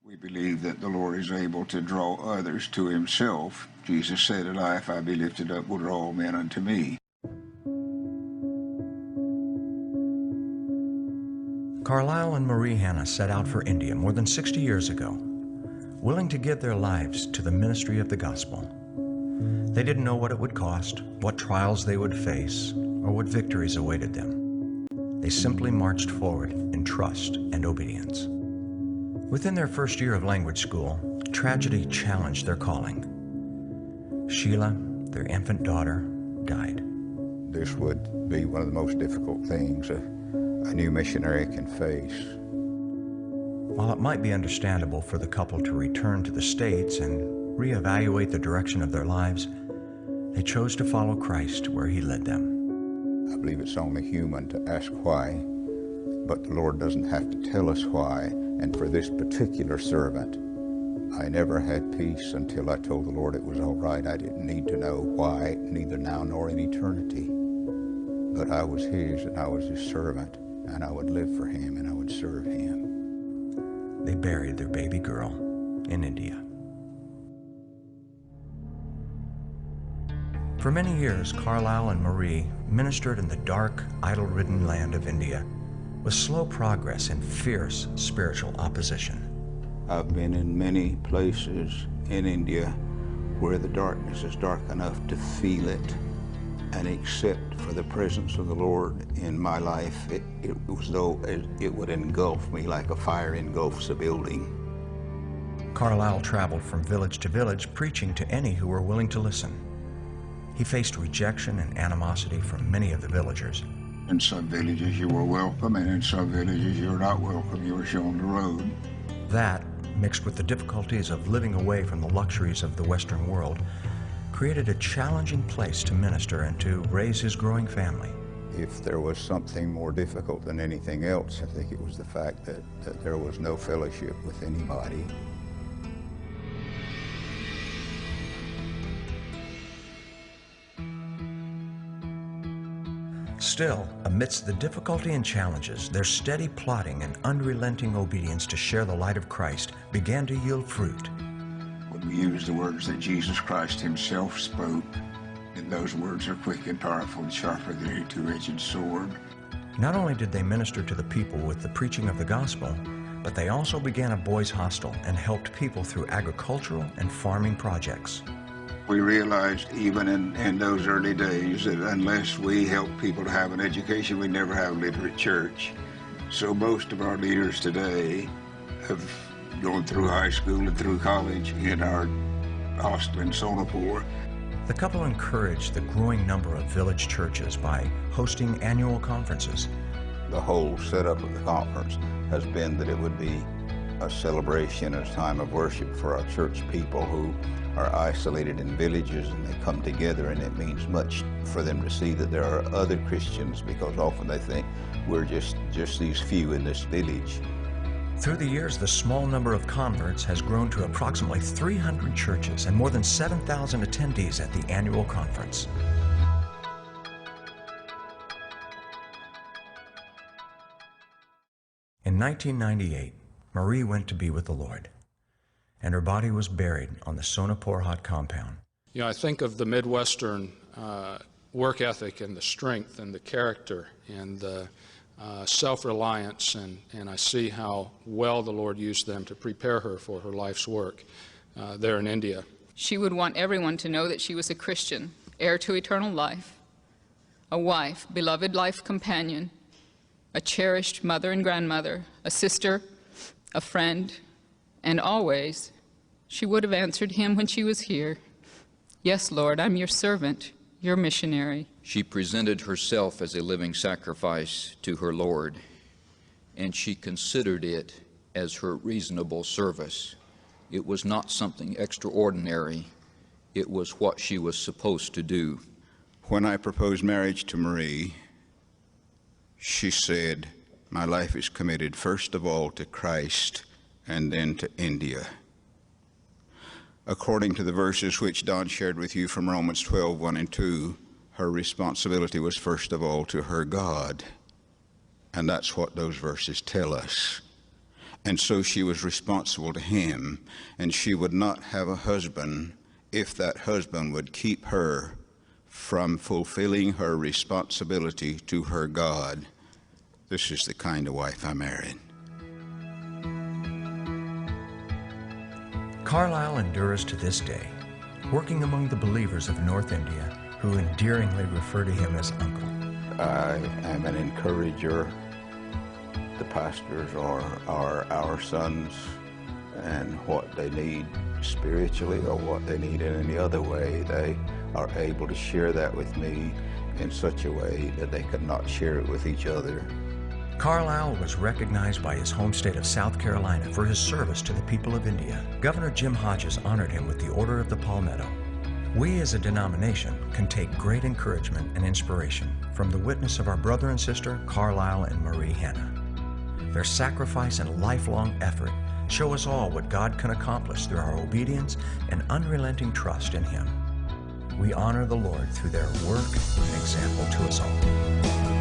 We believe that the Lord is able to draw others to himself. Jesus said, "And I, if I be lifted up, will draw all men unto me." Carlisle and Marie Hanna set out for India more than 60 years ago, willing to give their lives to the ministry of the gospel. They didn't know what it would cost, what trials they would face, or what victories awaited them. They simply marched forward in trust and obedience. Within their first year of language school, tragedy challenged their calling. Sheila, their infant daughter, died. This would be one of the most difficult things a new missionary can face. While it might be understandable for the couple to return to the States and reevaluate the direction of their lives, they chose to follow Christ where he led them. I believe it's only human to ask why, but the Lord doesn't have to tell us why. And for this particular servant, I never had peace until I told the Lord it was all right. I didn't need to know why, neither now nor in eternity. But I was his, and I was his servant, and I would live for him, and I would serve him. They buried their baby girl in India. For many years, Carlisle and Marie ministered in the dark, idol-ridden land of India with slow progress and fierce spiritual opposition. I've been in many places in India where the darkness is dark enough to feel it, and except for the presence of the Lord in my life, it was though it would engulf me like a fire engulfs a building. Carlisle traveled from village to village preaching to any who were willing to listen. He faced rejection and animosity from many of the villagers. In some villages you were welcome, and in some villages you were not welcome. You were shown the road. That, mixed with the difficulties of living away from the luxuries of the Western world, created a challenging place to minister and to raise his growing family. If there was something more difficult than anything else, I think it was the fact that there was no fellowship with anybody. Still, amidst the difficulty and challenges, their steady plodding and unrelenting obedience to share the light of Christ began to yield fruit. When we use the words that Jesus Christ himself spoke, and those words are quick and powerful and sharper than any two-edged sword. Not only did they minister to the people with the preaching of the gospel, but they also began a boys' hostel and helped people through agricultural and farming projects. We realized even in those early days that unless we help people to have an education, we never have a literate church. So most of our leaders today have gone through high school and through college in our hostel in Sonapur. The couple encouraged the growing number of village churches by hosting annual conferences. The whole setup of the conference has been that it would be a celebration, a time of worship for our church people who are isolated in villages, and they come together, and it means much for them to see that there are other Christians, because often they think we're just these few in this village. Through the years, the small number of converts has grown to approximately 300 churches and more than 7,000 attendees at the annual conference. In 1998, Marie went to be with the Lord, and her body was buried on the Sonapur Hut compound. You know, I think of the Midwestern work ethic and the strength and the character and the self-reliance, and I see how well the Lord used them to prepare her for her life's work there in India. She would want everyone to know that she was a Christian, heir to eternal life, a wife, beloved life companion, a cherished mother and grandmother, a sister, a friend, and always she would have answered him when she was here, "Yes, Lord, I'm your servant, your missionary." She presented herself as a living sacrifice to her Lord, and she considered it as her reasonable service. It was not something extraordinary. It was what she was supposed to do. When I proposed marriage to Marie, she said, "My life is committed first of all to Christ and then to India." According to the verses which Don shared with you from Romans 12, 1 and 2, her responsibility was first of all to her God. And that's what those verses tell us. And so she was responsible to him, and she would not have a husband if that husband would keep her from fulfilling her responsibility to her God. This is the kind of wife I married. Carlisle endures to this day, working among the believers of North India, who endearingly refer to him as uncle. I am an encourager. The pastors are our sons, and what they need spiritually or what they need in any other way, they are able to share that with me in such a way that they could not share it with each other. Carlisle was recognized by his home state of South Carolina for his service to the people of India. Governor Jim Hodges honored him with the Order of the Palmetto. We as a denomination can take great encouragement and inspiration from the witness of our brother and sister, Carlisle and Marie Hanna. Their sacrifice and lifelong effort show us all what God can accomplish through our obedience and unrelenting trust in Him. We honor the Lord through their work and example to us all.